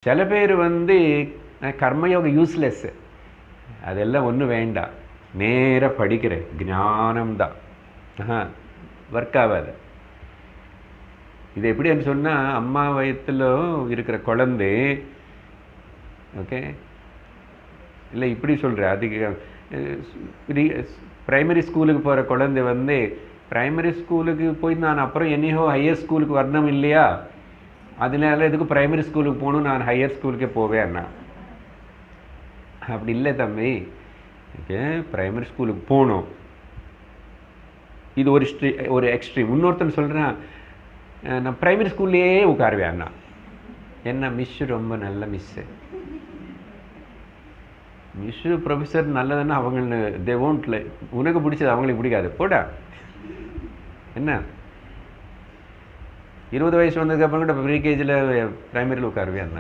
சில பேர் வந்து கர்மயோகம் யூஸ்லெஸ், அதெல்லாம் ஒன்றும் வேண்டாம், நேராக படிக்கிறேன் ஞானம்தான், ஒர்க் ஆகாது. இது எப்படின்னு சொன்னால், அம்மா வயத்தில் இருக்கிற குழந்தை, ஓகே இல்லை இப்படி சொல்கிறேன், அதுக்கு ப்ரைமரி ஸ்கூலுக்கு போகிற குழந்தை வந்து ப்ரைமரி ஸ்கூலுக்கு போய் நான் அப்புறம் என்னையோ ஹையர் ஸ்கூலுக்கு வரணும் இல்லையா, அதனால எதுக்கு ப்ரைமரி ஸ்கூலுக்கு போகணும், நான் ஹையர் ஸ்கூலுக்கே போவேன்னா. அப்படி இல்லை தம்பி, ஓகே ப்ரைமரி ஸ்கூலுக்கு போகணும், இது ஒரு எக்ஸ்ட்ரீம். இன்னொருத்தன் சொல்கிறேன், நான் ப்ரைமரி ஸ்கூல்லையே உட்காருவேன், என்ன மிஸ்ஸு ரொம்ப நல்ல மிஸ்ஸு, மிஸ்ஸு ப்ரொஃபஸர் நல்லதுன்னா அவங்க தே ஓன்ட் லைக், உனக்கு பிடிச்சது அவங்களுக்கு பிடிக்காது போடா. என்ன 20 வயசு வந்ததுக்கப்புறம் கூட ப்ரீகேஜியில் ப்ரைமரியில் உட்காருவேன்.